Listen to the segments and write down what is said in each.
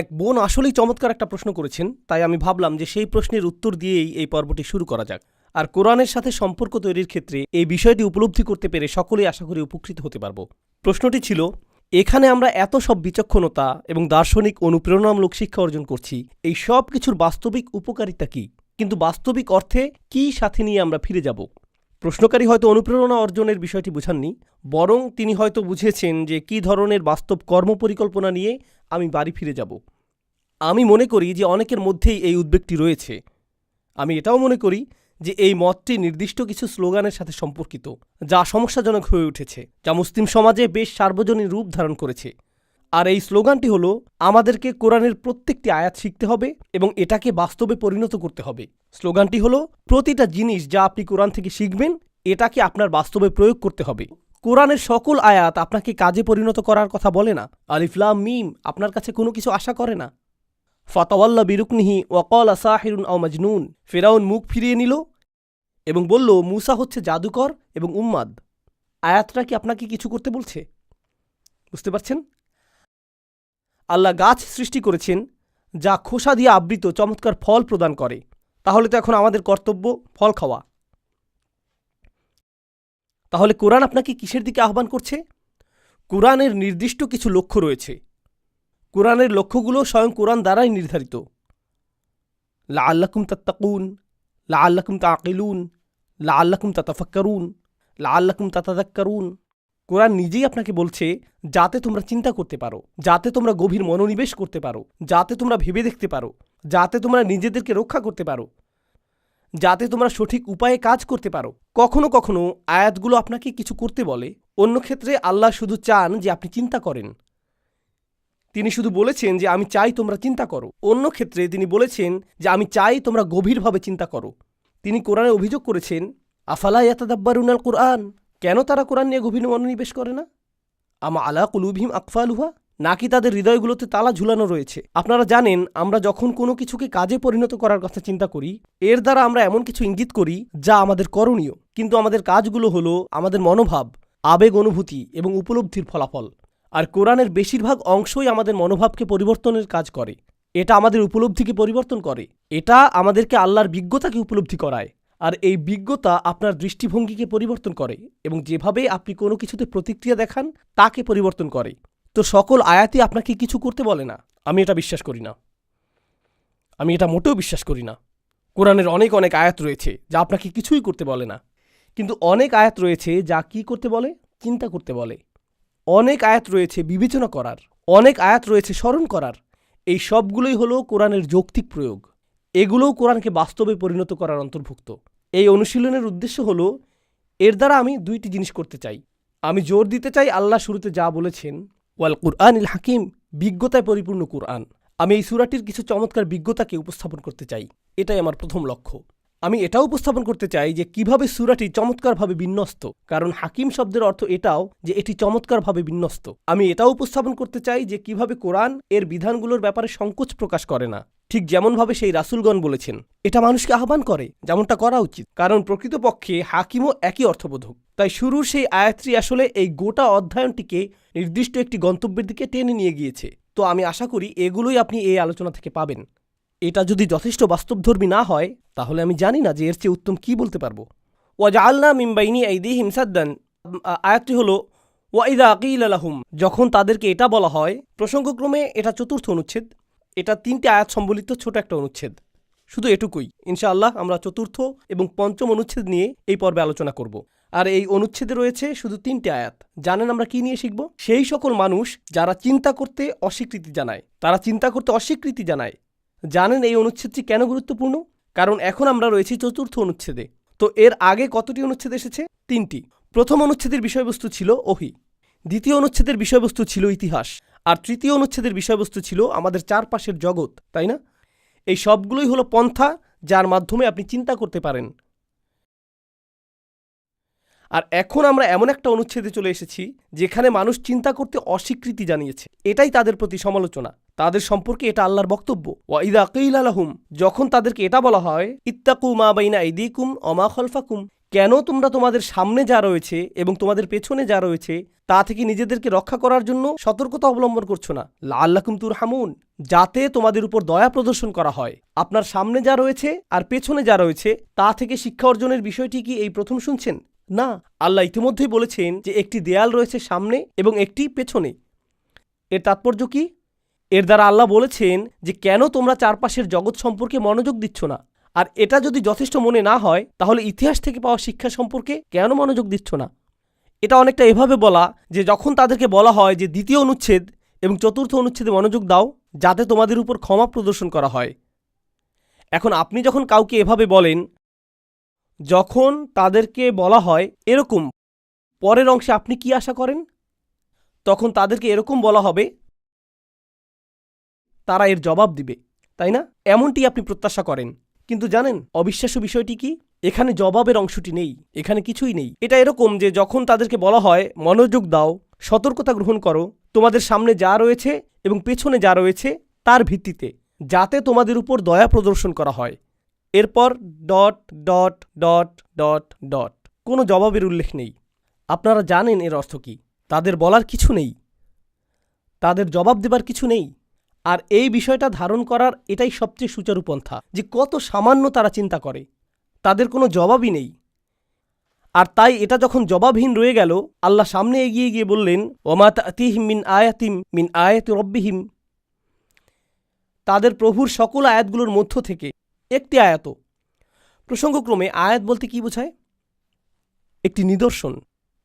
এক বোন আসলেই চমৎকার একটা প্রশ্ন করেছেন, তাই আমি ভাবলাম যে সেই প্রশ্নের উত্তর দিয়েই এই পর্বটি শুরু করা যাক। আর কোরআনের সাথে সম্পর্ক তৈরির ক্ষেত্রে এই বিষয়টি উপলব্ধি করতে পেরে সকলেই আশা করি উপকৃত হতে পারব। প্রশ্নটি ছিল, এখানে আমরা এত সব বিচক্ষণতা এবং দার্শনিক অনুপ্রেরণামূলক শিক্ষা অর্জন করছি, এই সব কিছুর বাস্তবিক উপকারিতা কী? কিন্তু বাস্তবিক অর্থে কী সাথে নিয়ে আমরা ফিরে যাব? প্রশ্নকারী হয়তো অনুপ্রেরণা অর্জনের বিষয়টি বুঝাননি, বরং তিনি হয়তো বুঝেছেন যে কী ধরনের বাস্তব কর্মপরিকল্পনা নিয়ে আমি বাড়ি ফিরে যাব। আমি মনে করি যে অনেকের মধ্যেই এই উদ্বেগটি রয়েছে। আমি এটাও মনে করি যে এই মতটি নির্দিষ্ট কিছু স্লোগানের সাথে সম্পর্কিত, যা সমস্যাজনক হয়ে উঠেছে, যা মুসলিম সমাজে বেশ সার্বজনীন রূপ ধারণ করেছে। আর এই স্লোগানটি হলো, আমাদেরকে কোরআনের প্রত্যেকটি আয়াত শিখতে হবে এবং এটাকে বাস্তবে পরিণত করতে হবে। স্লোগানটি হলো, প্রতিটা জিনিস যা আপনি কোরআন থেকে শিখবেন, এটাকে আপনার বাস্তবে প্রয়োগ করতে হবে। কোরআনের সকল আয়াত আপনাকে কাজে পরিণত করার কথা বলে না। আলিফ লাম মিম আপনার কাছে কোনো কিছু আশা করে না। ফাতাওয়াল্লা বিরুকনিহি ওয়াকালা সাহিরুন আও মাজনুন, ফেরাউন মুখ ফিরিয়ে নিল এবং বলল মূসা হচ্ছে জাদুকর এবং উম্মাদ। আয়াতটা কি আপনাকে কিছু করতে বলছে? বুঝতে পারছেন? আল্লাহ গাছ সৃষ্টি করেছেন যা খোসা দিয়ে আবৃত চমৎকার ফল প্রদান করে। তাহলে তো এখন আমাদের কর্তব্য ফল খাওয়া। তাহলে কোরআন আপনাকে কিসের দিকে আহ্বান করছে? কোরআনের নির্দিষ্ট কিছু লক্ষ্য রয়েছে। কোরআনের লক্ষ্যগুলো স্বয়ং কোরআন দ্বারাই নির্ধারিত। লাআল্লাকুম তাত্তাকুন, লাআল্লাকুম তাআকিলুন, লাআল্লাকুম তাতাফাক্কারুন, লাআল্লাকুম তাতাযাক্কারুন। কোরআন নিজেই আপনাকে বলছে যাতে তোমরা চিন্তা করতে পারো, যাতে তোমরা গভীর মনোনিবেশ করতে পারো, যাতে তোমরা ভেবে দেখতে পারো, যাতে তোমরা নিজেদেরকে রক্ষা করতে পারো, যাতে তোমরা সঠিক উপায়ে কাজ করতে পারো। কখনো কখনো আয়াতগুলো আপনাকে কিছু করতে বলে, অন্য ক্ষেত্রে আল্লাহ শুধু চান যে আপনি চিন্তা করেন। তিনি শুধু বলেছেন যে আমি চাই তোমরা চিন্তা করো। অন্য ক্ষেত্রে তিনি বলেছেন যে আমি চাই তোমরা গভীরভাবে চিন্তা করো। তিনি কোরআনে অভিযোগ করেছেন, আফালা ইয়াতাদাব্বারুনাল কুরআন, কেন তারা কোরআন নিয়ে গভীর মনোনিবেশ করে না? আমা আলা কুলুবিহিম আকফালুহা, নাকি তাদের হৃদয়গুলোতে তালা ঝুলানো রয়েছে? আপনারা জানেন, আমরা যখন কোনো কিছুকে কাজে পরিণত করার কথা চিন্তা করি, এর দ্বারা আমরা এমন কিছু ইঙ্গিত করি যা আমাদের করণীয়, কিন্তু আমাদের কাজগুলো হলো আমাদের মনোভাব, আবেগ, অনুভূতি এবং উপলব্ধির ফলাফল। আর কোরআনের বেশিরভাগ অংশই আমাদের মনোভাবকে পরিবর্তনের কাজ করে। এটা আমাদের উপলব্ধিকে পরিবর্তন করে। এটা আমাদেরকে আল্লাহর বিজ্ঞতাকে উপলব্ধি করায়। আর এই বিজ্ঞতা আপনার দৃষ্টিভঙ্গিকে পরিবর্তন করে এবং যেভাবে আপনি কোনো কিছুতে প্রতিক্রিয়া দেখান তাকে পরিবর্তন করে। তো সকল আয়াতই আপনাকে কিছু করতে বলে না, আমি এটা বিশ্বাস করি না। আমি এটা মোটেও বিশ্বাস করি না। কোরআনের অনেক অনেক আয়াত রয়েছে যা আপনাকে কিছুই করতে বলে না, কিন্তু অনেক আয়াত রয়েছে যা কি করতে বলে? চিন্তা করতে বলে। অনেক আয়াত রয়েছে বিবেচনা করার, অনেক আয়াত রয়েছে স্মরণ করার। এই সবগুলোই হলো কোরআনের যৌক্তিক প্রয়োগ। এগুলোও কোরআনকে বাস্তবে পরিণত করার অন্তর্ভুক্ত। এই অনুশীলনের উদ্দেশ্য হলো, এর দ্বারা আমি দুইটি জিনিস করতে চাই। আমি জোর দিতে চাই আল্লাহ শুরুতে যা বলেছেন, ওয়াল কুরআনিল হাকিম, বিজ্ঞতায় পরিপূর্ণ কুরআন। আমি এই সূরাটির কিছু চমৎকার বিজ্ঞতাকে উপস্থাপন করতে চাই। এটাই আমার প্রথম লক্ষ্য। আমি এটাও উপস্থাপন করতে চাই যে কিভাবে সূরাটি চমৎকারভাবে বিন্যস্ত, কারণ হাকিম শব্দের অর্থ এটাও যে এটি চমৎকারভাবে বিন্যস্ত। আমি এটাও উপস্থাপন করতে চাই যে কিভাবে কোরআন এর বিধানগুলোর ব্যাপারে সংকোচ প্রকাশ করে না, ঠিক যেমনভাবে সেই রাসূলগণ বলেছেন। এটা মানুষকে আহ্বান করে যেমনটা করা উচিত, কারণ প্রকৃতপক্ষে হাকিমও একই অর্থবোধক। তাই শুরুর সেই আয়াতটি আসলে এই গোটা অধ্যয়নটিকে নির্দিষ্ট একটি গন্তব্যের দিকে টেনে নিয়ে গিয়েছে। তো আমি আশা করি এগুলোই আপনি এই আলোচনা থেকে পাবেন। এটা যদি যথেষ্ট বাস্তবধর্মী না হয়, তাহলে আমি জানি না যে এর চেয়ে উত্তম কি বলতে পারবো। ওয়াজআলনা মিন বাইনি আইদিহিম সাদ্দান, আয়াতটি হলো ওয়াইদা কিলা লাহুম, যখন তাদেরকে এটা বলা হয়। প্রসঙ্গক্রমে এটা চতুর্থ অনুচ্ছেদ, এটা 3টি আয়াত সম্বলিত ছোট একটা অনুচ্ছেদ। শুধু এটুকুই। ইনশাআল্লাহ আমরা চতুর্থ এবং পঞ্চম অনুচ্ছেদ নিয়ে এই পর্বে আলোচনা করব। আর এই অনুচ্ছেদে রয়েছে শুধু 3টি আয়াত। জানেন আমরা কি নিয়ে শিখব? সেই সকল মানুষ যারা চিন্তা করতে অস্বীকৃতি জানায়, তারা চিন্তা করতে অস্বীকৃতি জানায়। জানেন এই অনুচ্ছেদটি কেন গুরুত্বপূর্ণ? কারণ এখন আমরা রয়েছি চতুর্থ অনুচ্ছেদে। তো এর আগে কতটি অনুচ্ছেদ এসেছে? 3টি। প্রথম অনুচ্ছেদের বিষয়বস্তু ছিল ওহী, দ্বিতীয় অনুচ্ছেদের বিষয়বস্তু ছিল ইতিহাস, আর তৃতীয় অনুচ্ছেদের বিষয়বস্তু ছিল আমাদের চারপাশের জগৎ, তাই না? এই সবগুলোই হলো পন্থা যার মাধ্যমে আপনি চিন্তা করতে পারেন। আর এখন আমরা এমন একটা অনুচ্ছেদে চলে এসেছি যেখানে মানুষ চিন্তা করতে অস্বীকৃতি জানিয়েছে। এটাই তাদের প্রতি সমালোচনা। তাদের সম্পর্কে এটা আল্লাহর বক্তব্য। ওয়াইদা কিলা লাহুম, যখন তাদেরকে এটা বলা হয় ইত্তাকু মা বাইনা আইদিকুম ওয়া মা খালফাকুম, কেন তোমরা তোমাদের সামনে যা রয়েছে এবং তোমাদের পেছনে যা রয়েছে তা থেকে নিজেদেরকে রক্ষা করার জন্য সতর্কতা অবলম্বন করছো না? লাআল্লাকুম তুরহামুন, যাতে তোমাদের উপর দয়া প্রদর্শন করা হয়। আপনার সামনে যা রয়েছে আর পেছনে যা রয়েছে তা থেকে শিক্ষা অর্জনের বিষয়টি কি এই প্রথম শুনছেন? না, আল্লাহ ইতিমধ্যেই বলেছেন যে একটি দেয়াল রয়েছে সামনে এবং একটি পেছনে। এর তাৎপর্য কি? এর দ্বারা আল্লাহ বলেছেন যে কেন তোমরা চারপাশের জগৎ সম্পর্কে মনোযোগ দিচ্ছ না। আর এটা যদি যথেষ্ট মনে না হয় তাহলে ইতিহাস থেকে পাওয়া শিক্ষা সম্পর্কে কেন মনোযোগ দিচ্ছ না? এটা অনেকটা এভাবে বলা যে যখন তাদেরকে বলা হয় যে দ্বিতীয় অনুচ্ছেদ এবং চতুর্থ অনুচ্ছেদে মনোযোগ দাও যাতে তোমাদের উপর ক্ষমা প্রদর্শন করা হয়। এখন আপনি যখন কাউকে এভাবে বলেন, যখন তাদেরকে বলা হয় এরকম, পরের অংশে আপনি কি আশা করেন? তখন তাদেরকে এরকম বলা হবে, তারা এর জবাব দিবে, তাই না? এমনটি আপনি প্রত্যাশা করেন। কিন্তু জানেন অবিশ্বাস্য বিষয়টি কি? এখানে জবাবের অংশটি নেই, এখানে কিছুই নেই। এটা এরকম যে যখন তাদেরকে বলা হয় মনোযোগ দাও, সতর্কতা গ্রহণ করো, তোমাদের সামনে যা রয়েছে এবং পেছনে যা রয়েছে তার ভিত্তিতে, যাতে তোমাদের উপর দয়া প্রদর্শন করা হয়। এরপর dot dot dot dot dot, কোনো জবাবের উল্লেখ নেই। আপনারা জানেন এর অর্থ কি? তাদের বলার কিছু নেই, তাদের জবাব দেবার কিছু নেই। আর এই বিষয়টা ধারণ করার এটাই সবচেয়ে সুচারু পন্থা যে কত সামান্য তারা চিন্তা করে, তাদের কোনো জবাবই নেই। আর তাই এটা যখন জবাবহীন রয়ে গেল, আল্লাহ সামনে এগিয়ে গিয়ে বললেন, ওমা তাতিহিম মিন আয়াতিম মিন আয়াতি রব্বিহিম, তাদের প্রভুর সকল আয়াতগুলোর মধ্য থেকে একটি আয়াত। প্রসঙ্গক্রমে আয়াত বলতে কি বোঝায়? একটি নিদর্শন,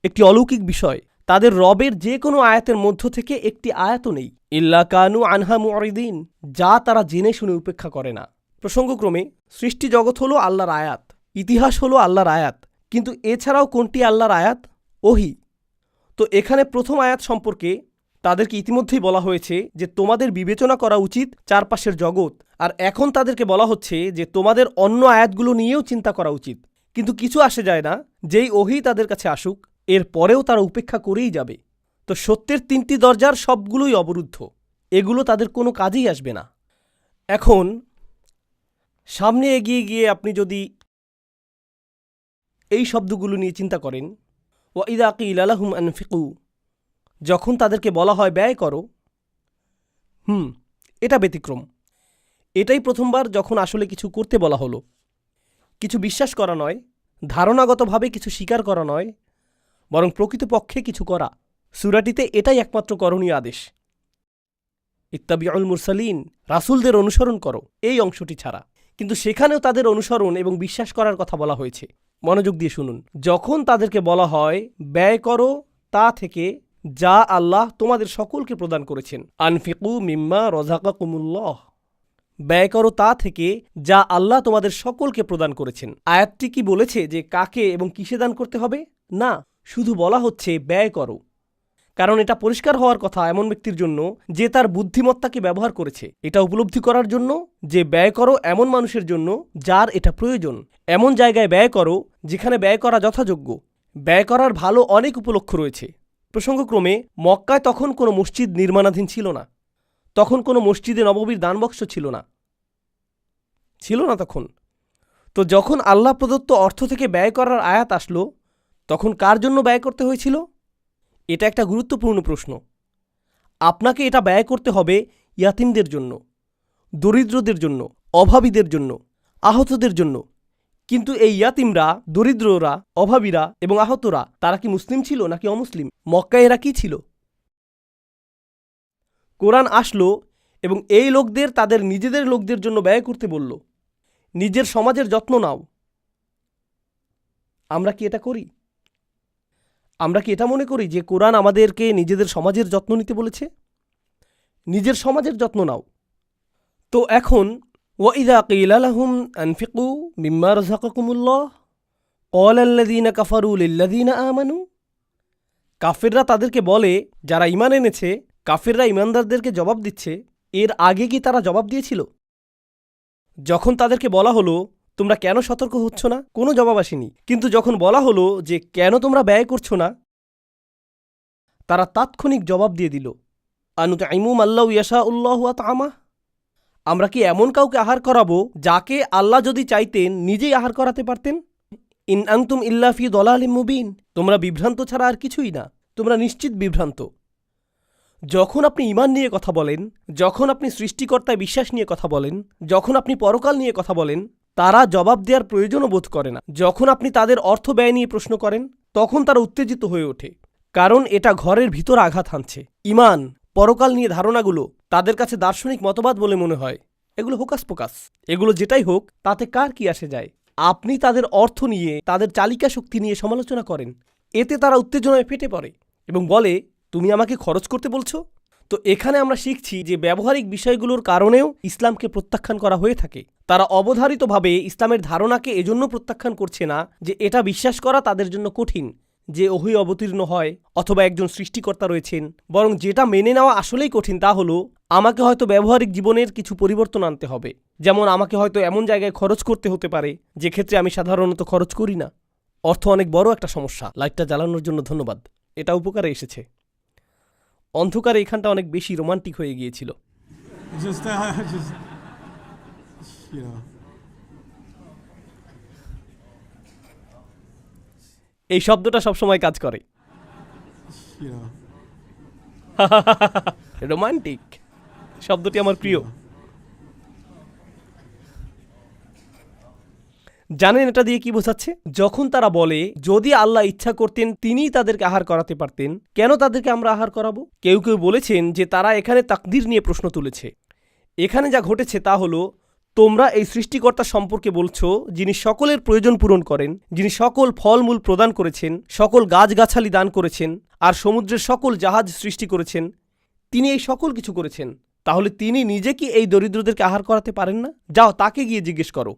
একটি অলৌকিক বিষয়। তাদের রবের যে কোনো আয়াতের মধ্য থেকে একটি আয়াতও নেই, ইল্লা কানু আনহা মুরিদিন, যা তারা জেনে শুনে উপেক্ষা করে না। প্রসঙ্গক্রমে সৃষ্টি জগৎ হলো আল্লাহর আয়াত, ইতিহাস হলো আল্লাহর আয়াত, কিন্তু এছাড়াও কোনটি আল্লাহর আয়াত? ওহী। তো এখানে প্রথম আয়াত সম্পর্কে তাদেরকে ইতিমধ্যেই বলা হয়েছে যে তোমাদের বিবেচনা করা উচিত চারপাশের জগৎ, আর এখন তাদেরকে বলা হচ্ছে যে তোমাদের অন্য আয়াতগুলো নিয়েও চিন্তা করা উচিত। কিন্তু কিছু আসে যায় না, যেই ওহী তাদের কাছে আসুক এর পরেও তারা উপেক্ষা করেই যাবে। তো সত্যের তিনটি দরজার সবগুলোই অবরুদ্ধ, এগুলো তাদের কোনো কাজেই আসবে না। এখন সামনে এগিয়ে গিয়ে আপনি যদি এই শব্দগুলো নিয়ে চিন্তা করেন, ওয়াইদা কিলা লাহুম আনফিকু, যখন তাদেরকে বলা হয় ব্যয় করো, এটা ব্যতিক্রম। এটাই প্রথমবার যখন আসলে কিছু করতে বলা হলো, কিছু বিশ্বাস করা নয়, ধারণাগতভাবে কিছু স্বীকার করা নয়, বরং প্রকৃতপক্ষে কিছু করা। সূরাটিতে এটাই একমাত্র করণীয় আদেশ। ইত্তাবিউল মুরসালিন, রাসূলদের অনুসরণ করো, এই অংশটি ছাড়া। কিন্তু সেখানেও তাদের অনুসরণ এবং বিশ্বাস করার কথা বলা হয়েছে। মনোযোগ দিয়ে শুনুন, যখন তাদেরকে বলা হয় ব্যয় করো তা থেকে যা আল্লাহ তোমাদের সকলকে প্রদান করেছেন, আনফিকু মিম্মা রাযাকাকুমুল্লাহ, ব্যয় করো তা থেকে যা আল্লাহ তোমাদের সকলকে প্রদান করেছেন। আয়াতটি কি বলেছে যে কাকে এবং কিসে দান করতে হবে? না, শুধু বলা হচ্ছে ব্যয় করো। কারণ এটা পরিষ্কার হওয়ার কথা এমন ব্যক্তির জন্য যে তার বুদ্ধিমত্তাকে ব্যবহার করেছে, এটা উপলব্ধি করার জন্য যে ব্যয় করো এমন মানুষের জন্য যার এটা প্রয়োজন। এমন জায়গায় ব্যয় করো যেখানে ব্যয় করা যথাযোগ্য। ব্যয় করার ভালো অনেক উপলক্ষ রয়েছে। প্রসঙ্গক্রমে মক্কায় তখন কোনো মসজিদ নির্মাণাধীন ছিল না, তখন কোনো মসজিদে নববীর দানবক্স ছিল না তখন। তো যখন আল্লাহ প্রদত্ত অর্থ থেকে ব্যয় করার আয়াত আসলো, তখন কার জন্য ব্যয় করতে হয়েছিল? এটা একটা গুরুত্বপূর্ণ প্রশ্ন। আপনাকে এটা ব্যয় করতে হবে ইয়াতিমদের জন্য, দরিদ্রদের জন্য, অভাবীদের জন্য, আহতদের জন্য। কিন্তু এই ইয়াতিমরা, দরিদ্ররা, অভাবীরা এবং আহতরা তারা কি মুসলিম ছিল নাকি অমুসলিম? মক্কায় এরা কি ছিল? কোরআন আসলো এবং এই লোকদের তাদের নিজেদের লোকদের জন্য ব্যয় করতে বলল। নিজের সমাজের যত্ন নাও। আমরা কি এটা করি? আমরা কি এটা মনে করি যে কোরআন আমাদেরকে নিজেদের সমাজের যত্ন নিতে বলেছে? নিজের সমাজের যত্ন নাও। তো এখন ওয়াইদা কিলা লাহুম আনফিকু মিম্মা রাযাকাকুমুল্লাহ ক্বালাল্লাযীনা কাফারু লিল্লাযীনা আমানু, কাফেররা তাদেরকে বলে যারা ঈমান এনেছে, কাফেররা ঈমানদারদেরকে জবাব দিচ্ছে। এর আগে কি তারা জবাব দিয়েছিল? যখন তাদেরকে বলা হলো তোমরা কেন সতর্ক হচ্ছ না, কোনো জবাব আসেনি। কিন্তু যখন বলা হলো যে কেন তোমরা ব্যয় করছো না, তারা তাৎক্ষণিক জবাব দিয়ে দিল, আনুতঈমু মাল্লাউ ইয়াশাউল্লাহু আতআমাহ, আমরা কি এমন কাউকে আহার করাবো যাকে আল্লাহ যদি চাইতেন নিজেই আহার করাতে পারতেন? ইন আনতুম ইল্লা ফি দলালিম মুবিন, তোমরা বিভ্রান্ত ছাড়া আর কিছুই না, তোমরা নিশ্চিত বিভ্রান্ত। যখন আপনি ঈমান নিয়ে কথা বলেন, যখন আপনি সৃষ্টিকর্তায় বিশ্বাস নিয়ে কথা বলেন, যখন আপনি পরকাল নিয়ে কথা বলেন, তারা জবাব দেওয়ার প্রয়োজনও বোধ করে না। যখন আপনি তাদের অর্থ ব্যয় নিয়ে প্রশ্ন করেন, তখন তারা উত্তেজিত হয়ে ওঠে, কারণ এটা ঘরের ভিতর আঘাত হানছে। ঈমান, পরকাল নিয়ে ধারণাগুলো তাদের কাছে দার্শনিক মতবাদ বলে মনে হয়। এগুলো হোকাস পোকাস। এগুলো যেটাই হোক, তাতে কার কি আসে যায়? আপনি তাদের অর্থ নিয়ে, তাদের চালিকা শক্তি নিয়ে সমালোচনা করেন, এতে তারা উত্তেজনায় ফেটে পড়ে এবং বলে, তুমি আমাকে খরচ করতে বলছো? তো এখানে আমরা শিখছি যে ব্যবহারিক বিষয়গুলোর কারণেও ইসলামকে প্রত্যাখ্যান করা হয়ে থাকে। তারা অবধারিতভাবে ইসলামের ধারণাকে এজন্য প্রত্যাখ্যান করছে না যে এটা বিশ্বাস করা তাদের জন্য কঠিন যে ওহী অবতীর্ণ হয় অথবা একজন সৃষ্টিকর্তা রয়েছেন, বরং যেটা মেনে নেওয়া আসলেই কঠিন তা হলো আমাকে হয়তো ব্যবহারিক জীবনের কিছু পরিবর্তন আনতে হবে। যেমন আমাকে হয়তো এমন জায়গায় খরচ করতে হতে পারে যে ক্ষেত্রে আমি সাধারণত খরচ করি না। অর্থ অনেক বড় একটা সমস্যা। লাইটটা জ্বালানোর জন্য ধন্যবাদ, এটা উপকারে এসেছে। অন্ধকারে এখানটা অনেক বেশি রোমান্টিক হয়ে গিয়েছিল। এই শব্দটা সবসময় কাজ করে। রোমান্টিক শব্দটি আমার প্রিয়। জানেন এটা দিয়ে কি বোঝাচ্ছে? যখন তারা বলে যদি আল্লাহ ইচ্ছা করতেন তিনিই তাদেরকে আহার করাতে পারতেন, কেন তাদেরকে আমরা আহার করাবো? কেউ কেউ বলেছেন যে তারা এখানে তাকদির নিয়ে প্রশ্ন তুলেছে। এখানে যা ঘটেছে তা হলো, তোমরা এই সৃষ্টিকর্তা সম্পর্কে বলছো যিনি সকলের প্রয়োজন পূরণ করেন, যিনি সকল ফলমূল প্রদান করেছেন, সকল গাছগাছালি দান করেছেন, আর সমুদ্রের সকল জাহাজ সৃষ্টি করেছেন, তিনি এই সকল কিছু করেছেন। তাহলে তিনি নিজে কি এই দরিদ্রদেরকে আহার করাতে পারেন না? যাও তাকে গিয়ে জিজ্ঞেস করো।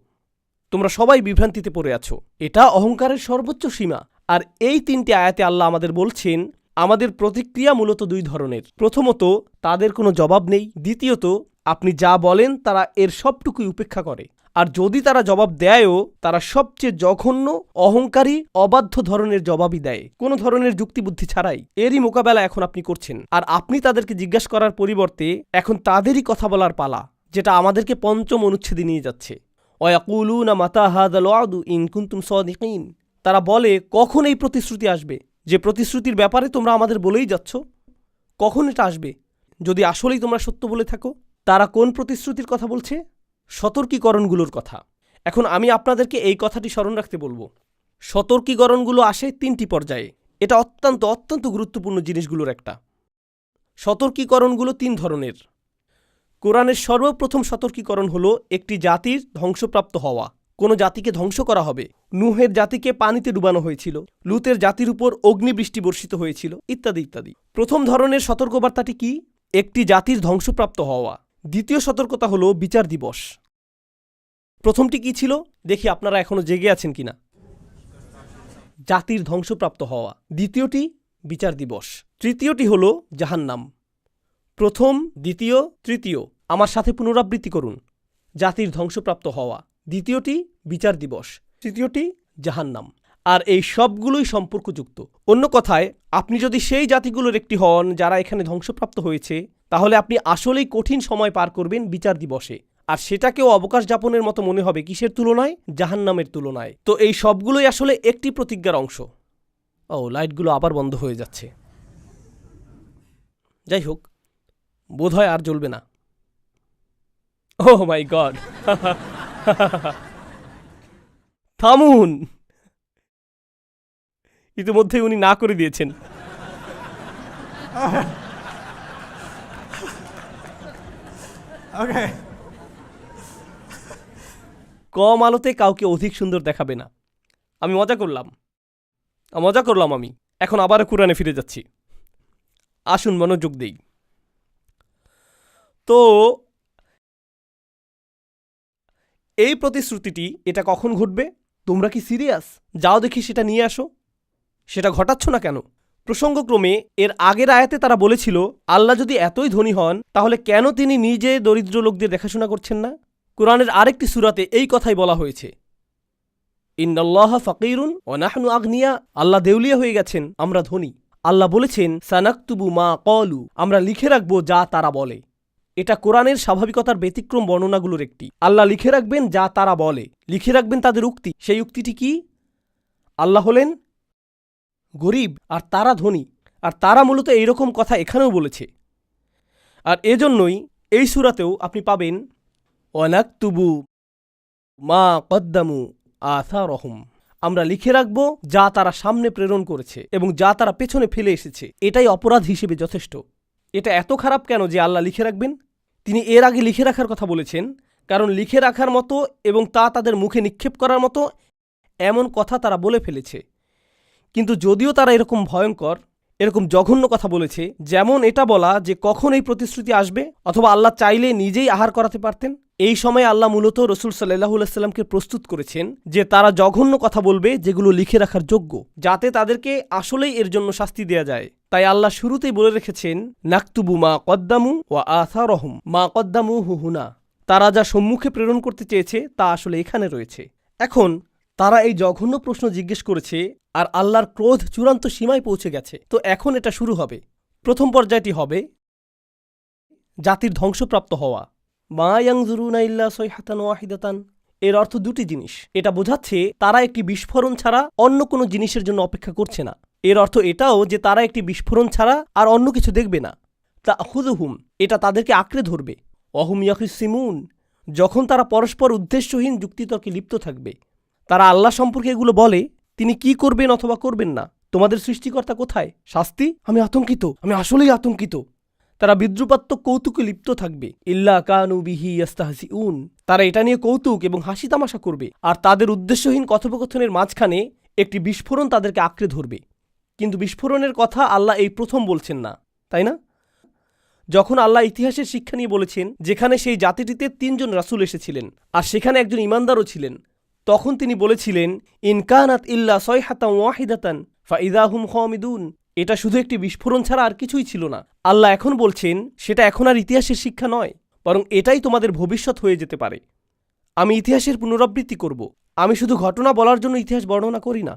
তোমরা সবাই বিভ্রান্তিতে পড়ে আছো। এটা অহংকারের সর্বোচ্চ সীমা। আর এই 3টি আয়াতে আল্লাহ আমাদের বলছেন আমাদের প্রতিক্রিয়া মূলত 2 ধরনের। প্রথমত, তাদের কোনো জবাব নেই। দ্বিতীয়ত, আপনি যা বলেন তারা এর সবটুকুই উপেক্ষা করে। আর যদি তারা জবাব দেয়ও, তারা সবচেয়ে জঘন্য, অহংকারী, অবাধ্য ধরনের জবাবই দেয়, কোনো ধরনের যুক্তিবুদ্ধি ছাড়াই। এরই মোকাবেলা এখন আপনি করছেন। আর আপনি তাদেরকে জিজ্ঞাসা করার পরিবর্তে এখন তাদেরই কথা বলার পালা, যেটা আমাদেরকে 5ম অনুচ্ছেদে নিয়ে যাচ্ছে। ওয়াকুলুনা মাতা হাযাল ওয়াদু ইন কুনতুম সাদিকিন। তারা বলে, কখন এই প্রতিশ্রুতি আসবে, যে প্রতিশ্রুতির ব্যাপারে তোমরা আমাদের বলেই যাচ্ছ? কখন এটা আসবে যদি আসলেই তোমরা সত্য বলে থাকো? তারা কোন প্রতিশ্রুতির কথা বলছে? সতর্কীকরণগুলোর কথা। এখন আমি আপনাদেরকে এই কথাটি স্মরণ রাখতে বলবো। সতর্কীকরণগুলো আসে 3টি পর্যায়ে। এটা অত্যন্ত গুরুত্বপূর্ণ জিনিসগুলোর একটা। সতর্কীকরণগুলো 3 ধরনের। কোরআনের সর্বপ্রথম সতর্কীকরণ হলো একটি জাতির ধ্বংসপ্রাপ্ত হওয়া। কোনো জাতিকে ধ্বংস করা হবে। নূহের জাতিকে পানিতে ডুবানো হয়েছিল, লুতের জাতির উপর অগ্নিবৃষ্টি বর্ষিত হয়েছিল, ইত্যাদি ইত্যাদি। প্রথম ধরনের সতর্কবার্তাটি কি? একটি জাতির ধ্বংসপ্রাপ্ত হওয়া। দ্বিতীয় সতর্কতা হলো বিচার দিবস। প্রথমটি কি ছিল? দেখি আপনারা এখনো জেগে আছেন কিনা। জাতির ধ্বংসপ্রাপ্ত হওয়া। দ্বিতীয়টি বিচার দিবস। তৃতীয়টি হলো জাহান্নাম। প্রথম, দ্বিতীয়, তৃতীয় আমার সাথে পুনরাবৃত্তি করুন। জাতির ধ্বংসপ্রাপ্ত হওয়া, দ্বিতীয়টি বিচার দিবস, তৃতীয়টি জাহান্নাম। আর এই সবগুলোই সম্পর্কযুক্ত। অন্য কথায়, আপনি যদি সেই জাতিগুলোর একটি হন যারা এখানে ধ্বংসপ্রাপ্ত হয়েছে, তাহলে আপনি আসলেই কঠিন সময় পার করবেন বিচার দিবসে। আর সেটাকেও অবকাশ যাপনের মতো মনে হবে কিসের তুলনায়? জাহান্নামের তুলনায়। তো এই সবগুলোই আসলে একটি প্রতিজ্ঞার অংশ। লাইটগুলো আবার বন্ধ হয়ে যাচ্ছে। যাই হোক, বোধহয় আর জ্বলবে না। ওহ মাই গড, থামুন। ইতিমধ্যেই উনি না করে দিয়েছেন। কম আলোতে কাউকে অধিক সুন্দর দেখাবে না। আমি মজা করলাম আমি। এখন আবার কোরআনে ফিরে যাচ্ছি। আসুন মনোযোগ দেই। তো এই প্রতিশ্রুতিটি, এটা কখন ঘটবে? তোমরা কি সিরিয়াস? যাও দেখি সেটা নিয়ে আসো। সেটা ঘটাচ্ছ না কেন? প্রসঙ্গক্রমে এর আগের আয়াতে তারা বলেছিল আল্লাহ যদি এতই ধনী হন তাহলে কেন তিনি নিজে দরিদ্র লোকদের দেখাশোনা করছেন না? কোরআনের আরেকটি সূরাতে এই কথাই বলা হয়েছে, ইন্নাল্লাহা ফাকিরুন ওয়া নাহনু আগনিয়া। আল্লাহ দেউলিয়া হয়ে গেছেন, আমরা ধনী। আল্লাহ বলেছেন সানাকতুবু মা ক্বালু, আমরা লিখে রাখবো যা তারা বলে। এটা কোরআনের স্বাভাবিকতার ব্যতিক্রম বর্ণনাগুলোর একটি। আল্লাহ লিখে রাখবেন যা তারা বলে, লিখে রাখবেন তাদের উক্তি। সেই উক্তিটি কি? আল্লাহ হলেন গরিব আর তারা ধনী, আর তারা মূলত এইরকম কথা এখানেও বলেছে। আর এজন্যই এই সূরাতেও আপনি পাবেন ওয়ানাকতুবু মা কদ্দামু আসারহুম, আমরা লিখে রাখব যা তারা সামনে প্রেরণ করেছে এবং যা তারা পেছনে ফেলে এসেছে। এটাই অপরাধ হিসেবে যথেষ্ট। এটা এত খারাপ কেন যে আল্লাহ লিখে রাখবেন? তিনি এর আগে লিখে রাখার কথা বলেছেন, কারণ লিখে রাখার মতো এবং তা তাদের মুখে নিক্ষেপ করার মতো এমন কথা তারা বলে ফেলেছে। কিন্তু যদিও তারা এরকম ভয়ঙ্কর, এরকম জঘন্য কথা বলেছে, যেমন এটা বলা যে কখন এই প্রতিশ্রুতি আসবে, অথবা আল্লাহ চাইলে নিজেই আহার করাতে পারতেন, এই সময়ে আল্লাহ মূলত রসুল সাল্লাল্লাহু আলাইহি সাল্লামকে প্রস্তুত করেছেন যে তারা জঘন্য কথা বলবে যেগুলো লিখে রাখার যোগ্য, যাতে তাদেরকে আসলেই এর জন্য শাস্তি দেয়া যায়। তাই আল্লাহ শুরুতেই বলে রেখেছেন নাকতুবু মা কদ্দামু ওয়া আসারহুম, মা কদ্দামু হুনা, তারা যা সম্মুখে প্রেরণ করতে চেয়েছে তা আসলে এখানে রয়েছে। এখন তারা এই জঘন্য প্রশ্ন জিজ্ঞেস করেছে আর আল্লাহর ক্রোধ চূড়ান্ত সীমায় পৌঁছে গেছে। তো এখন এটা শুরু হবে। প্রথম পর্যায়টি হবে জাতির ধ্বংসপ্রাপ্ত হওয়া। মা ইয়ানজুরুনা ইল্লা সাইহাতান ওয়াহিদাতান, এর অর্থ দুটি জিনিস। এটা বোঝাচ্ছে তারা একটি বিস্ফোরণ ছাড়া অন্য কোনো জিনিসের জন্য অপেক্ষা করছে না। এর অর্থ এটাও যে তারা একটি বিস্ফোরণ ছাড়া আর অন্য কিছু দেখবে না। তাখুযুহুম, এটা তাদেরকে আঁকড়ে ধরবে। ওয়াহুম ইয়াখিসিমুন, যখন তারা পরস্পর উদ্দেশ্যহীন যুক্তিতর্কে লিপ্ত থাকবে। তারা আল্লাহ সম্পর্কে এগুলো বলে, তিনি কি করবেন অথবা করবেন না, তোমাদের সৃষ্টিকর্তা কোথায়, শাস্তি, আমি আতঙ্কিত, আমি আসলেই আতঙ্কিত। তারা বিদ্রুপাত্মক কৌতুকে লিপ্ত থাকবে। ইল্লা কানু বিহি ইয়াস্তাহজিউন, তারা এটা নিয়ে কৌতুক এবং হাসি তামাশা করবে, আর তাদের উদ্দেশ্যহীন কথোপকথনের মাঝখানে একটি বিস্ফোরণ তাদেরকে আঁকড়ে ধরবে। কিন্তু বিস্ফোরণের কথা আল্লাহ এই প্রথম বলছেন না, তাই না? যখন আল্লাহ ইতিহাসের শিক্ষা নিয়ে বলেছেন, যেখানে সেই জাতিটিতে ৩ জন রাসূল এসেছিলেন আর সেখানে একজন ঈমানদারও ছিলেন, তখন তিনি বলেছিলেন ইনকানাত ইল্লা সাইহাতান ওয়াহিদাতান ফাইযা হুম খামিদুন, এটা শুধু একটি বিস্ফোরণ ছাড়া আর কিছুই ছিল না। আল্লাহ এখন বলছেন সেটা এখন আর ইতিহাসের শিক্ষা নয়, বরং এটাই তোমাদের ভবিষ্যৎ হয়ে যেতে পারে। আমি ইতিহাসের পুনরাবৃত্তি করব, আমি শুধু ঘটনা বলার জন্য ইতিহাস বর্ণনা করি না।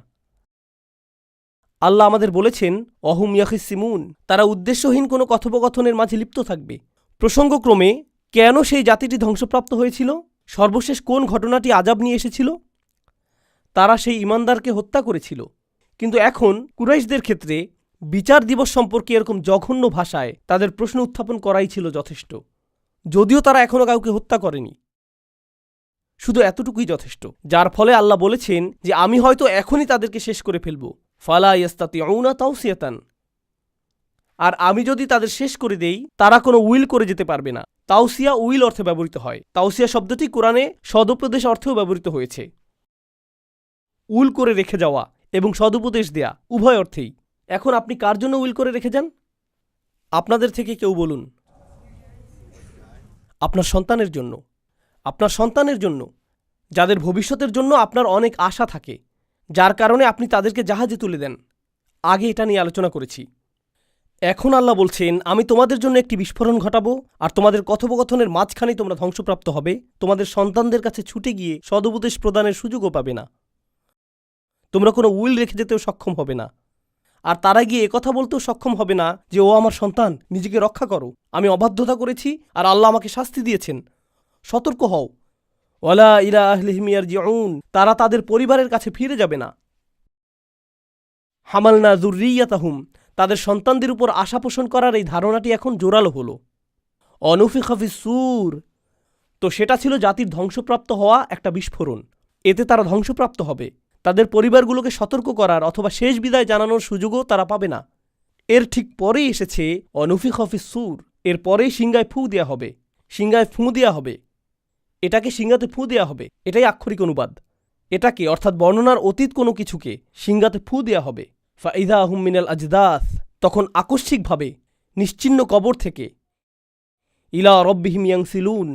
আল্লাহ আমাদের বলেছেন অহুম ইয়াখিসিমুন, তারা উদ্দেশ্যহীন কোনো কথোপকথনের মাঝে লিপ্ত থাকবে। প্রসঙ্গক্রমে কেন সেই জাতিটি ধ্বংসপ্রাপ্ত হয়েছিল? সর্বশেষ কোন ঘটনাটি আযাব নিয়ে এসেছিল? তারা সেই ঈমানদারকে হত্যা করেছিল। কিন্তু এখন কুরাইশদের ক্ষেত্রে বিচার দিবস সম্পর্কে এরকম জঘন্য ভাষায় তাদের প্রশ্ন উত্থাপন করাই ছিল যথেষ্ট, যদিও তারা এখনও কাউকে হত্যা করেনি। শুধু এতটুকুই যথেষ্ট, যার ফলে আল্লাহ বলেছেন যে আমি হয়তো এখনই তাদেরকে শেষ করে ফেলব। ফালা ইয়াস্তাতিউনা তাওসিয়াতান, আর আমি যদি তাদের শেষ করে দেই তারা কোনো উইল করে যেতে পারবে না। তাওসিয়া উইল অর্থে ব্যবহৃত হয়। তাওসিয়া শব্দটি কোরআনে সদুপদেশ অর্থেও ব্যবহৃত হয়েছে। উইল করে রেখে যাওয়া এবং সদুপদেশ দেয়া উভয় অর্থেই। এখন আপনি কার জন্য উইল করে রেখে যান? আপনাদের থেকে কেউ বলুন। আপনার সন্তানের জন্য। আপনার সন্তানের জন্য, যাদের ভবিষ্যতের জন্য আপনার অনেক আশা থাকে, যার কারণে আপনি তাদেরকে জাহাজে তুলে দেন। আগে এটা নিয়ে আলোচনা করেছি। এখন আল্লাহ বলছেন আমি তোমাদের জন্য একটি বিস্ফোরণ ঘটাবো, আর তোমাদের কথোপকথনের মাঝখানেই তোমরা ধ্বংসপ্রাপ্ত হবে। তোমাদের সন্তানদের কাছে ছুটে গিয়ে সদুপদেশ প্রদানের সুযোগও পাবে না। তোমরা কোনো উইল রেখে যেতেও সক্ষম হবে না। আর তারা গিয়ে একথা বলতেও সক্ষম হবে না যে ও আমার সন্তান, নিজেকে রক্ষা করো, আমি অবাধ্যতা করেছি আর আল্লাহ আমাকে শাস্তি দিয়েছেন। সতর্ক হও। ওয়ালা ইলা আহলিহিম ইয়ারজিউন, তারা তাদের পরিবারের কাছে ফিরে যাবে না। হামালনা যুররিয়াতাহুম, তাদের সন্তানদের উপর আশা পোষণ করার এই ধারণাটি এখন জোরালো হলো। অনুফিখা ফিস-সূর, তো সেটা ছিল জাতির ধ্বংসপ্রাপ্ত হওয়া একটা বিস্ফোরণ। এতে তারা ধ্বংসপ্রাপ্ত হবে। তাদের পরিবারগুলোকে সতর্ক করার অথবা শেষ বিদায় জানানোর সুযোগও তারা পাবে না। এর ঠিক পরেই এসেছে অনুফিখা ফিস-সূর, এর পরেই সিংহায় ফু দেয়া হবে। সিংহায় ফু দেয়া হবে, এটাকে সিংহাতে ফু দেয়া হবে, এটাই আক্ষরিক অনুবাদ। এটাকে অর্থাৎ বর্ণনার অতীত কোনো কিছুকে সিংহাতে ফু দেয়া হবে। ফাইযা হুম মিনাল আজদাস, তখন আকস্মিকভাবে নিশ্চিহ্ন কবর থেকে ইলা রব্বিহিম ইয়ানসিলুন,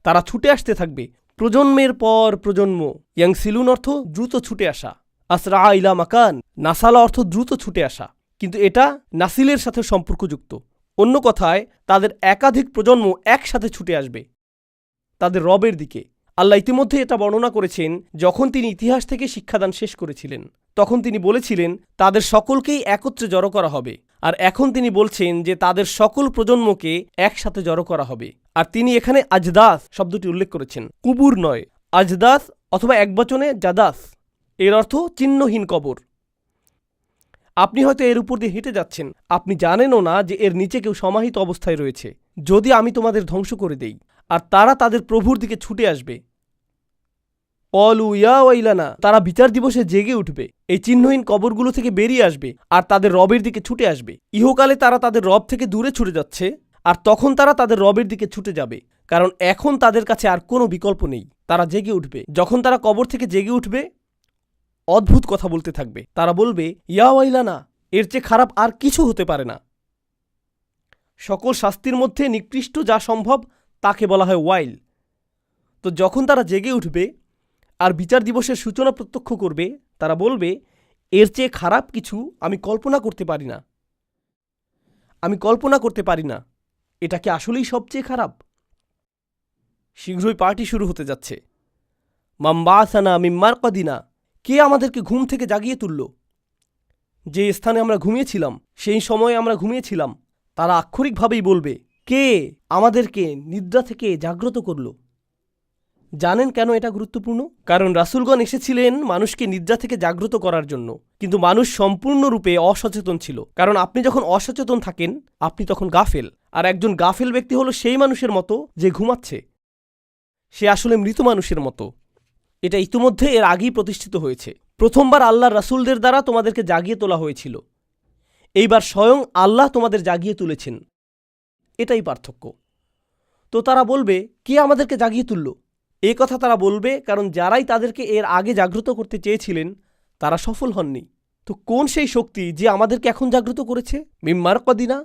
তারা ছুটে আসতে থাকবে প্রজন্মের পর প্রজন্ম। ইয়ানসিলুন অর্থ দ্রুত ছুটে আসা। আসরা ইলা মাকান, নাসালা অর্থ দ্রুত ছুটে আসা, কিন্তু এটা নাসিলের সাথে সম্পর্কযুক্ত। অন্য কথায় তাদের একাধিক প্রজন্ম একসাথে ছুটে আসবে তাদের রবের দিকে। আল্লাহ ইতিমধ্যে এটা বর্ণনা করেছেন যখন তিনি ইতিহাস থেকে শিক্ষাদান শেষ করেছিলেন। তখন তিনি বলেছিলেন তাদের সকলকেই একত্রে জড়ো করা হবে, আর এখন তিনি বলছেন যে তাদের সকল প্রজন্মকে একসাথে জড়ো করা হবে। আর তিনি এখানে আজদাস শব্দটি উল্লেখ করেছেন, কুবুর নয়। আজদাস অথবা একবচনে জাদাস, এর অর্থ চিহ্নহীন কবর। আপনি হয়তো এর উপর দিয়ে হেঁটে যাচ্ছেন, আপনি জানেনও না যে এর নিচে কেউ সমাহিত অবস্থায় রয়েছে। যদি আমি তোমাদের ধ্বংস করে দেই, আর তারা তাদের প্রভুর দিকে ছুটে আসবে, অলু ইয়া ওয়াইলানা, তারা বিচার দিবসে জেগে উঠবে, এই চিহ্নহীন কবরগুলো থেকে বেরিয়ে আসবে আর তাদের রবের দিকে ছুটে আসবে। ইহকালে তারা তাদের রব থেকে দূরে ছুটে যাচ্ছে, আর তখন তারা তাদের রবের দিকে ছুটে যাবে, কারণ এখন তাদের কাছে আর কোনো বিকল্প নেই। তারা জেগে উঠবে। যখন তারা কবর থেকে জেগে উঠবে, অদ্ভুত কথা বলতে থাকবে। তারা বলবে, ইয়া ওয়াইলানা, এর চেয়ে খারাপ আর কিছু হতে পারে না। সকল শাস্তির মধ্যে নিকৃষ্ট যা সম্ভব তাকে বলা হয় ওয়াইল। তো যখন তারা জেগে উঠবে আর বিচার দিবসের সূচনা প্রত্যক্ষ করবে, তারা বলবে, এর চেয়ে খারাপ কিছু আমি কল্পনা করতে পারি না। আমি কল্পনা করতে পারি না, এটা কি আসলেই সবচেয়ে খারাপ? শীঘ্রই পার্টি শুরু হতে যাচ্ছে। মাম্বাসানা মিম্মার কদিনা, কে আমাদেরকে ঘুম থেকে জাগিয়ে তুলল? যে স্থানে আমরা ঘুমিয়েছিলাম, সেই সময়ে আমরা ঘুমিয়েছিলাম। তারা আক্ষরিকভাবেই বলবে, কে আমাদেরকে নিদ্রা থেকে জাগ্রত করল? জানেন কেন এটা গুরুত্বপূর্ণ? কারণ রাসূলগণ এসেছিলেন মানুষকে নিদ্রা থেকে জাগ্রত করার জন্য, কিন্তু মানুষ সম্পূর্ণরূপে অসচেতন ছিল। কারণ আপনি যখন অসচেতন থাকেন, আপনি তখন গাফেল। আর একজন গাফেল ব্যক্তি হলো সেই মানুষের মতো যে ঘুমাচ্ছে। সে আসলে মৃত মানুষের মতো। এটা ইতিমধ্যে এর আগেই প্রতিষ্ঠিত হয়েছে। প্রথমবার আল্লাহর রাসূলদের দ্বারা তোমাদেরকে জাগিয়ে তোলা হয়েছিল, এইবার স্বয়ং আল্লাহ তোমাদের জাগিয়ে তুলেছেন। এটাই পার্থক্য। তো তারা বলবে, কে আমাদেরকে জাগিয়ে তুলল? এ কথা তারা বলবে কারণ যারাই তাদেরকে এর আগে জাগ্রত করতে চেয়েছিলেন তারা সফল হননি। তো কোন সেই শক্তি যে আমাদেরকে এখন জাগ্রত করেছে? মিম্মার কদিনা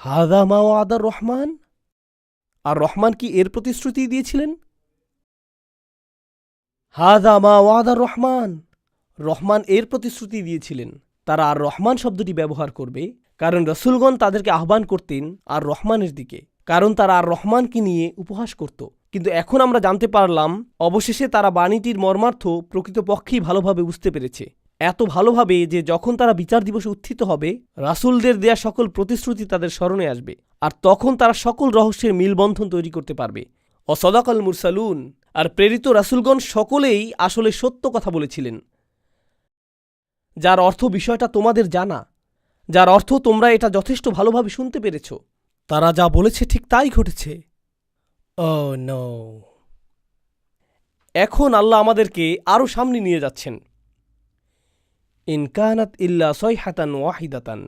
হাদা মা ওয়াদার রহমান। আর রহমান কি এর প্রতিশ্রুতি দিয়েছিলেন? হাদা মা ওয়াদার রহমান, রহমান এর প্রতিশ্রুতি দিয়েছিলেন। তারা আর রহমান শব্দটি ব্যবহার করবে কারণ রাসূলগণ তাদেরকে আহ্বান করতেন আর রহমানের দিকে, কারণ তারা আর রহমানকে নিয়ে উপহাস করত। কিন্তু এখন আমরা জানতে পারলাম অবশেষে তারা বাণীটির মর্মার্থ প্রকৃতপক্ষেই ভালোভাবে বুঝতে পেরেছে। এত ভালোভাবে যে যখন তারা বিচার দিবসে উত্থিত হবে, রাসূলদের দেয়া সকল প্রতিশ্রুতি তাদের স্মরণে আসবে, আর তখন তারা সকল রহস্যের মিলবন্ধন তৈরি করতে পারবে। অসদাকাল মুরসালুন, আর প্রেরিত রাসূলগণ সকলেই আসলে সত্য কথা বলেছিলেন, যার অর্থ বিষয়টা তোমাদের জানা, যার অর্থ তোমরা এটা যথেষ্ট ভালোভাবে শুনতে পেরেছ। তারা যা বলেছে ঠিক তাই ঘটেছে। Oh no! এখন আল্লাহ আমাদেরকে আরও সামনে নিয়ে যাচ্ছেন। ইন কানাত ইল্লা সয়হাতান ওয়াহিদাতান,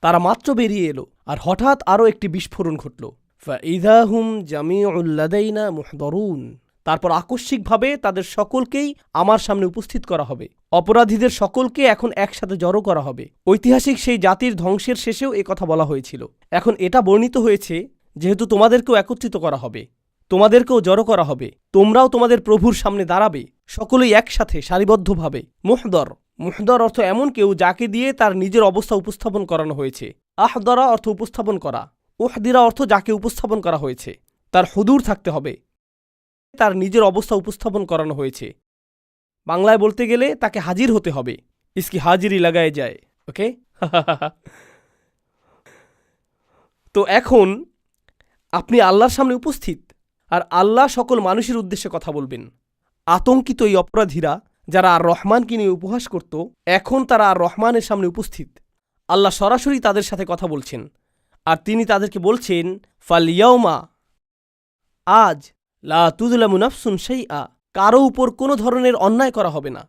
তারা মাত্র বেরিয়ে এলো আর হঠাৎ আরও একটি বিস্ফোরণ ঘটল। ফাইযা হুম জামিউল লাদাইনা মুহদরুন, তারপর আকস্মিকভাবে তাদের সকলকেই আমার সামনে উপস্থিত করা হবে। অপরাধীদের সকলকে এখন একসাথে জড়ো করা হবে। ঐতিহাসিক সেই জাতির ধ্বংসের শেষেও কথা বলা হয়েছিল। এখন এটা বর্ণিত হয়েছে যেহেতু তোমাদেরকেও একত্রিত করা হবে, তোমাদেরকেও জড়ো করা হবে, তোমরাও তোমাদের প্রভুর সামনে দাঁড়াবে, সকলেই একসাথে সারিবদ্ধভাবে। মুহদর, মুহদর অর্থ এমন কেউ যাকে দিয়ে তার নিজের অবস্থা উপস্থাপন করানো হয়েছে। আহদরা অর্থ উপস্থাপন করা। উহদিরা অর্থ যাকে উপস্থাপন করা হয়েছে। তার হুদুর থাকতে হবে, তার নিজের অবস্থা উপস্থাপন করানো হয়েছে। বাংলায় বলতে গেলে তাকে হাজির হতে হবে। ইসকি হাজিরি লাগায় যায়। ওকে। তো এখন আপনি আল্লাহর সামনে উপস্থিত, আর আল্লাহ সকল মানুষের উদ্দেশ্যে কথা বলবেন। আতঙ্কিত এই অপরাধীরা যারা আর রহমানকে নিয়ে উপহাস করত, এখন তারা আর রহমানের সামনে উপস্থিত। আল্লাহ সরাসরি তাদের সাথে কথা বলছেন, আর তিনি তাদেরকে বলছেন, ফালিয়াউমা, আজ, লা তুযলামু নাফসুন শাইআ, কারো উপর কোনো ধরনের অন্যায় করা হবে না।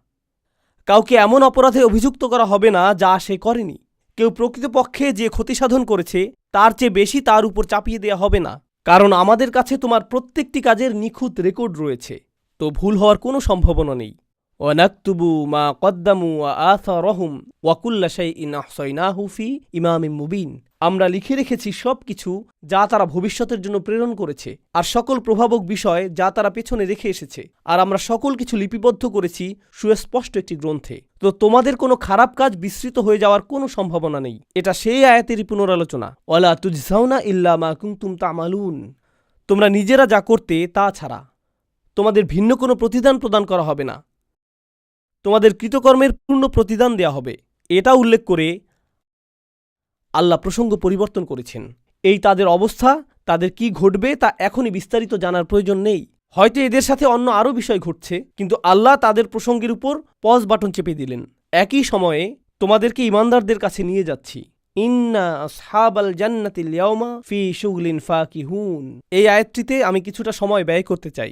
কাউকে এমন অপরাধে অভিযুক্ত করা হবে না যা সে করেনি। কেউ প্রকৃতপক্ষে যে ক্ষতিসাধন করেছে তার চেয়ে বেশি তার উপর চাপিয়ে দেয়া হবে না, কারণ আমাদের কাছে তোমার প্রত্যেকটি কাজের নিখুঁত রেকর্ড রয়েছে, তো ভুল হওয়ার কোনো সম্ভাবনা নেই। ওয়ানাকতুবু মা কদ্দামু ওয়া আসারহুম ওয়া কুল্লা শাইইন আহসাইনাহু ফি ইমামিম মুবিন, আমরা লিখে রেখেছি সব কিছু যা তারা ভবিষ্যতের জন্য প্রেরণ করেছে, আর সকল প্রভাবক বিষয় যা তারা পেছনে রেখে এসেছে, আর আমরা সকল কিছু লিপিবদ্ধ করেছি সুস্পষ্ট একটি গ্রন্থে। তো তোমাদের কোনো খারাপ কাজ বিস্তৃত হয়ে যাওয়ার কোনো সম্ভাবনা নেই। এটা সেই আয়াতেরই পুনরালোচনা। ওয়ালা তুজজাউনা ইল্লা মা কুনতুম তা'মালুন, তোমরা নিজেরা যা করতে তা ছাড়া তোমাদের ভিন্ন কোনো প্রতিদান প্রদান করা হবে না, তোমাদের কৃতকর্মের পূর্ণ প্রতিদান দেয়া হবে। এটা উল্লেখ করে আল্লাহ প্রসঙ্গ পরিবর্তন করেছেন। এই তাদের অবস্থা, তাদের কি ঘটবে তা এখনই বিস্তারিত জানার প্রয়োজন নেই। হয়তো এদের সাথে অন্য আরও বিষয় ঘটছে, কিন্তু আল্লাহ তাদের প্রসঙ্গের উপর পজ বাটন চেপে দিলেন। একই সময়ে তোমাদেরকে ইমানদারদের কাছে নিয়ে যাচ্ছি। ইন্না আসহাবাল জান্নাতিল ইয়াওমা ফি শুগলিন ফাকিহুন। এই আয়াতটিতে আমি কিছুটা সময় ব্যয় করতে চাই।